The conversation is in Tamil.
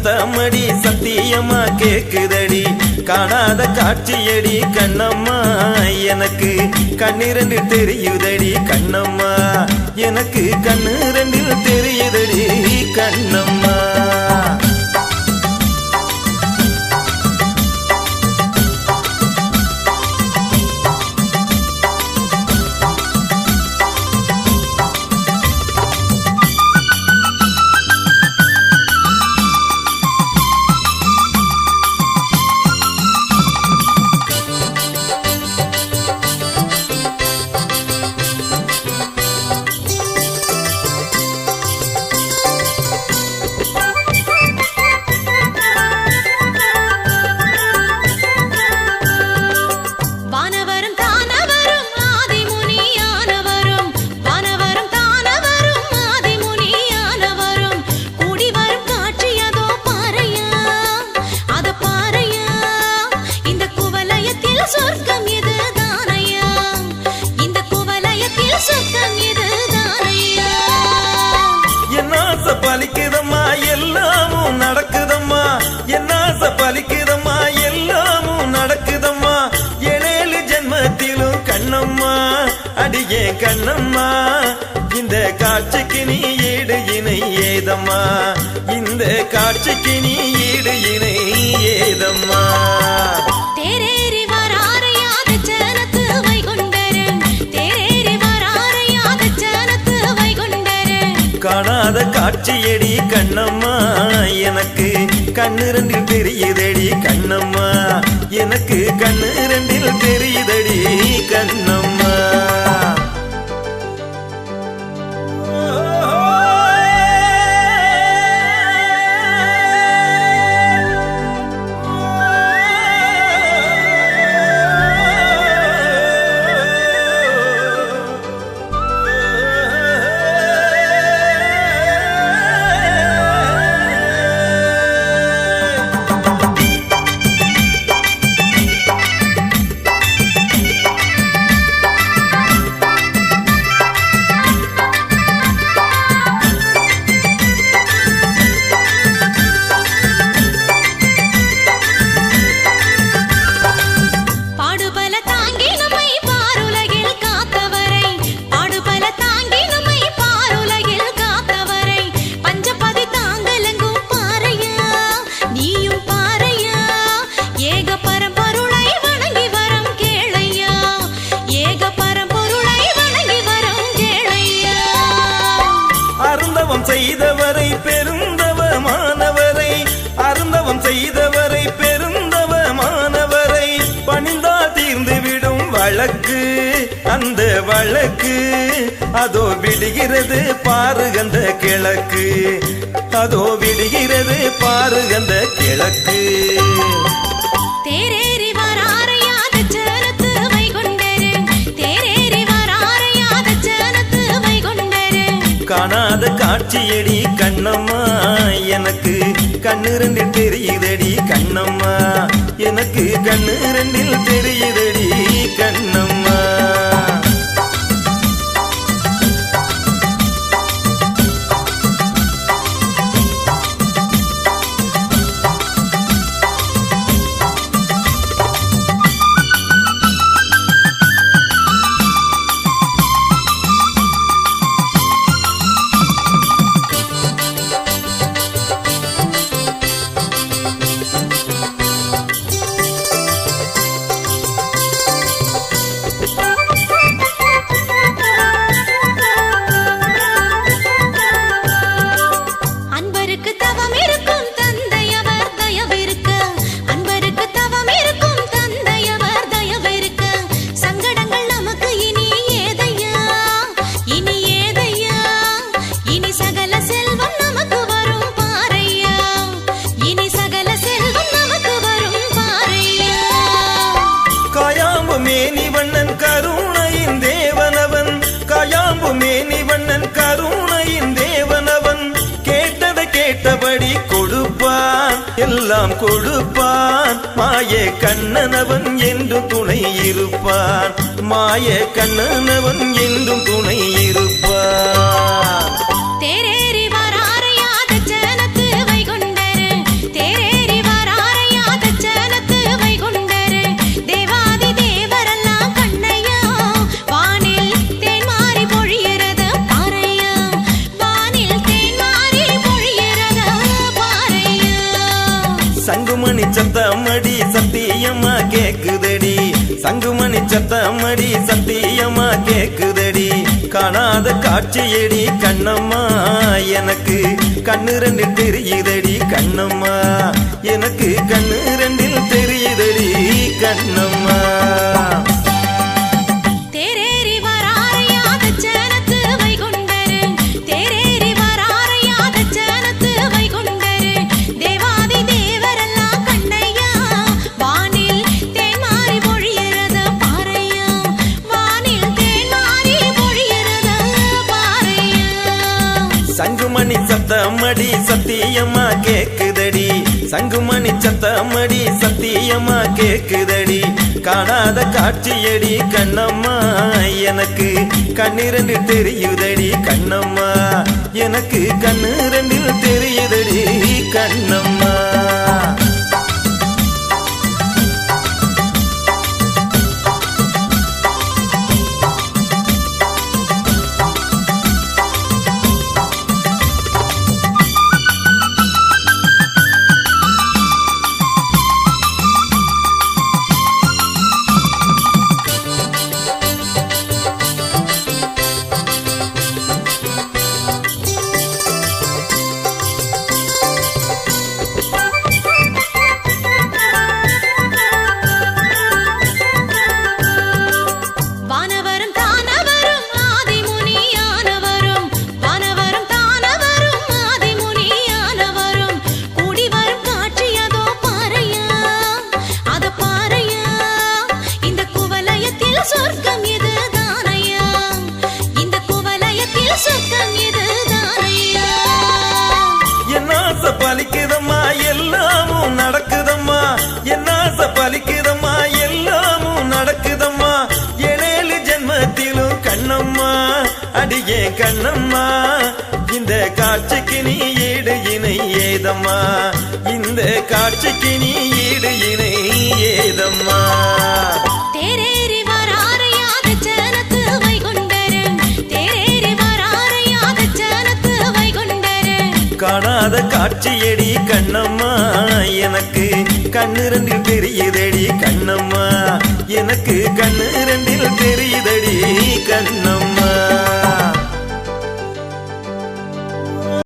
சத்தமடி சத்தியமா கேக்குதடி காணாத காட்சியடி கண்ணம்மா எனக்கு கண்ணிரண்டு தெரியுதடி கண்ணம்மா எனக்கு கண்ணிரண்டில் தெரியுதடி கண்ணம்மா பலிக்குதம்மா எல்லாமும் நடக்குதம்மா என்னாச பலிக்குதம்மா எல்லாமும் நடக்குதம்மா 7 ஜென்மத்திலும் கண்ணம்மா அடியே கண்ணம்மா இந்த காட்சிக்கு நீ ஈடு இணை ஏதம்மா இந்த காட்சிக்கு நீ ஈடு இணை ஏதம்மா காணாத காட்சியடி கண்ணம்மா எனக்கு கண்ணிரண்டில் தெரியுதடி கண்ணம்மா எனக்கு கண்ணிரண்டில் தெரியுதடி கண்ணம்மா செய்தவரை பெருந்தவமானவரை அருந்தவம் செய்தவரை பெருந்தவமானவரை பணிந்தா தீர்ந்துவிடும் வழக்கு அந்த வழக்கு அதோ விடுகிறது பாருகந்த கிழக்கு அதோ விடுகிறது பாருகந்த கிழக்கு காணாத காட்சியடி கண்ணம்மா எனக்கு கண்ணிரண்டில் தெரியுதடி கண்ணம்மா எனக்கு கண்ணிரண்டில் தெரியுதடி கண்ணம்மா மேனிவண்ணன் கருணையின் தேவனவன் கேட்டதை கேட்டபடி கொடுப்பான் எல்லாம் கொடுப்பான் மாய கண்ணனவன் என்றும் துணை இருப்பான் மாய கண்ணனவன் என்றும் துணை இருப்பான் தேரேறி வராரையாத ஜனத்து வைகுண்டரு சங்குமணி சத்தமடி சத்தியமா கேக்குதடி சங்குமணி சத்தமடி சத்தியமா கேக்குதடி காணாத காட்சியடி கண்ணம்மா எனக்கு கண்ணு ரெண்டில் தெரியுதடி கண்ணம்மா எனக்கு கண்ணு ரெண்டில் தெரியுதடி கண்ணம்மா சங்குமணி சத்தமடி சத்தியமா கேக்குதடி சங்குமணி சத்தமடி சத்தியமா கேக்குதடி காணாத காட்சியடி கண்ணம்மா எனக்கு கண்ணிரண்டில் தெரியுதடி கண்ணம்மா எனக்கு கண்ணிரண்டில் தெரியுதடி கண்ணம்மா பலிக்குதம்மா எல்லாமும் நடக்குதம்மா என்னாச பலிக்குதம்மா எல்லாமும் நடக்குதம்மா 7 ஜென்மத்திலும் கண்ணம்மா அடியே கண்ணம்மா இந்த காட்சிக்கு நீ ஈடு இணை ஏதம்மா இந்த காட்சிக்கு நீ ஈடு இணை ஏதம்மா காணாத காட்சியடி கண்ணம்மா எனக்கு கண்ணிரண்டில் தெரியுதடி கண்ணம்மா எனக்கு கண்ணிரண்டில் தெரியுதடி கண்ணம்மா